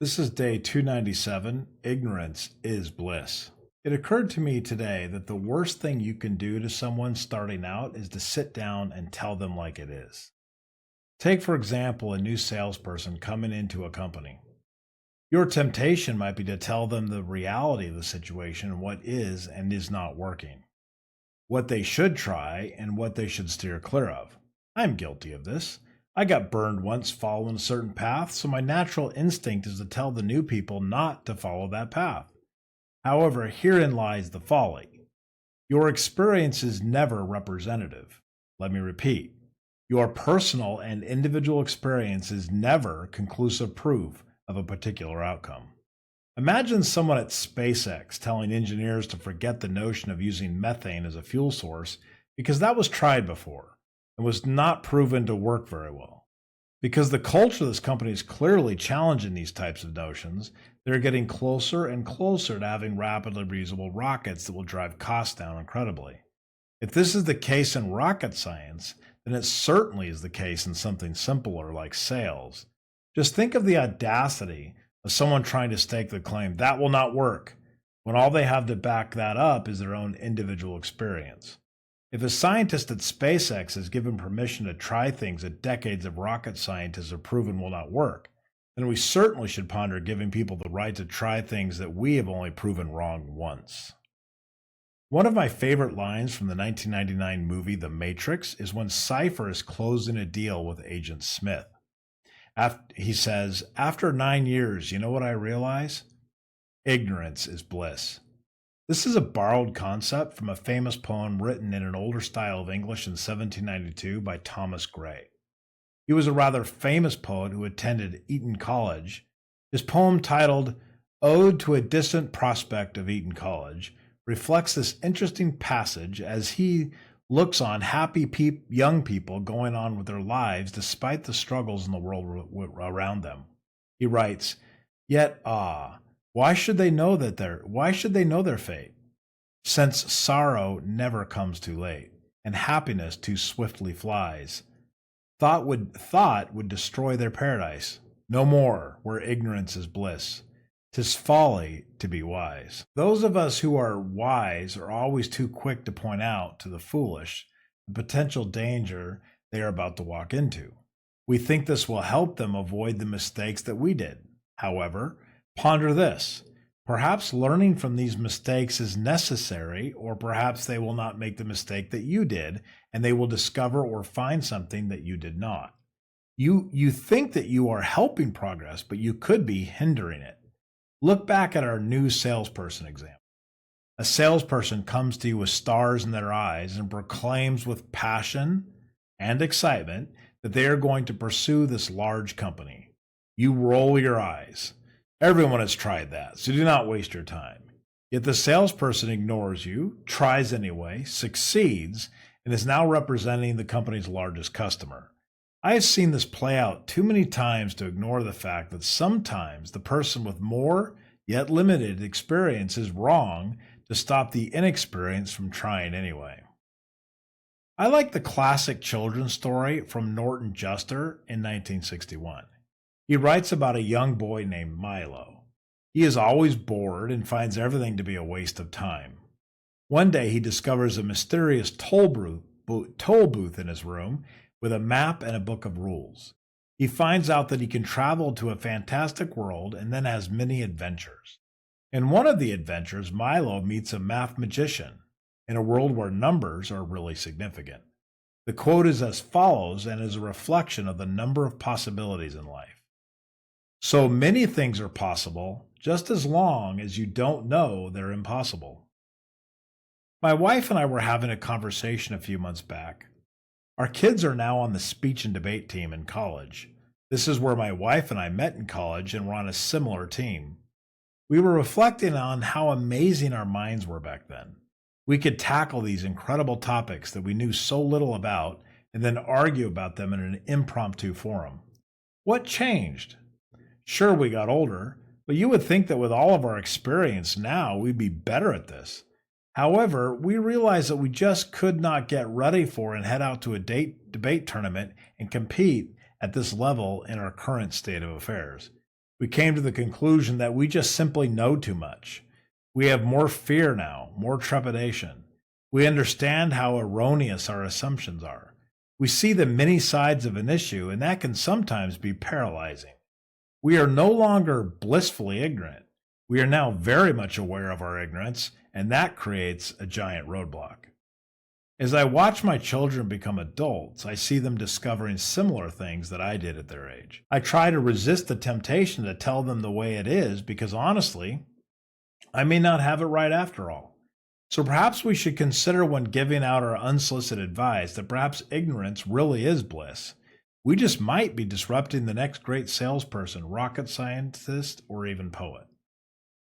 This is day 297. Ignorance is bliss. It occurred to me today that the worst thing you can do to someone starting out is to sit down and tell them like it is. Take, for example, a new salesperson coming into a company. Your temptation might be to tell them the reality of the situation and what is and is not working, what they should try and what they should steer clear of. I'm guilty of this. I got burned once following a certain path, so my natural instinct is to tell the new people not to follow that path. However, herein lies the folly. Your experience is never representative. Let me repeat. Your personal and individual experience is never conclusive proof of a particular outcome. Imagine someone at SpaceX telling engineers to forget the notion of using methane as a fuel source because that was tried before and was not proven to work very well. Because the culture of this company is clearly challenging these types of notions, they're getting closer and closer to having rapidly reusable rockets that will drive costs down incredibly. If this is the case in rocket science, then it certainly is the case in something simpler like sales. Just think of the audacity of someone trying to stake the claim that will not work, when all they have to back that up is their own individual experience. If a scientist at SpaceX is given permission to try things that decades of rocket scientists have proven will not work, then we certainly should ponder giving people the right to try things that we have only proven wrong once. One of my favorite lines from the 1999 movie The Matrix is when Cypher is closing a deal with Agent Smith. He says, "After 9 years, you know what I realize? Ignorance is bliss." This is a borrowed concept from a famous poem written in an older style of English in 1792 by Thomas Gray. He was a rather famous poet who attended Eton College. His poem, titled Ode to a Distant Prospect of Eton College, reflects this interesting passage as he looks on happy young people going on with their lives despite the struggles in the world around them. He writes, "Yet, why should they know their fate? Since sorrow never comes too late, and happiness too swiftly flies. Thought would destroy their paradise. No more, where ignorance is bliss. 'Tis folly to be wise." Those of us who are wise are always too quick to point out to the foolish the potential danger they are about to walk into. We think this will help them avoid the mistakes that we did. However, ponder this. Perhaps learning from these mistakes is necessary, or perhaps they will not make the mistake that you did, and they will discover or find something that you did not. You think that you are helping progress, but you could be hindering it. Look back at our new salesperson example. A salesperson comes to you with stars in their eyes and proclaims with passion and excitement that they are going to pursue this large company. You roll your eyes. Everyone has tried that, so do not waste your time. Yet the salesperson ignores you, tries anyway, succeeds, and is now representing the company's largest customer. I have seen this play out too many times to ignore the fact that sometimes the person with more, yet limited experience is wrong to stop the inexperienced from trying anyway. I like the classic children's story from Norton Juster in 1961. He writes about a young boy named Milo. He is always bored and finds everything to be a waste of time. One day he discovers a mysterious toll booth in his room with a map and a book of rules. He finds out that he can travel to a fantastic world and then has many adventures. In one of the adventures, Milo meets a math magician in a world where numbers are really significant. The quote is as follows and is a reflection of the number of possibilities in life. "So many things are possible, just as long as you don't know they're impossible." My wife and I were having a conversation a few months back. Our kids are now on the speech and debate team in college. This is where my wife and I met in college and were on a similar team. We were reflecting on how amazing our minds were back then. We could tackle these incredible topics that we knew so little about and then argue about them in an impromptu forum. What changed? Sure, we got older, but you would think that with all of our experience now, we'd be better at this. However, we realized that we just could not get ready for and head out to a debate tournament and compete at this level in our current state of affairs. We came to the conclusion that we just simply know too much. We have more fear now, more trepidation. We understand how erroneous our assumptions are. We see the many sides of an issue, and that can sometimes be paralyzing. We are no longer blissfully ignorant. We are now very much aware of our ignorance, and that creates a giant roadblock. As I watch my children become adults, I see them discovering similar things that I did at their age. I try to resist the temptation to tell them the way it is because honestly, I may not have it right after all. So perhaps we should consider when giving out our unsolicited advice that perhaps ignorance really is bliss. We just might be disrupting the next great salesperson, rocket scientist, or even poet.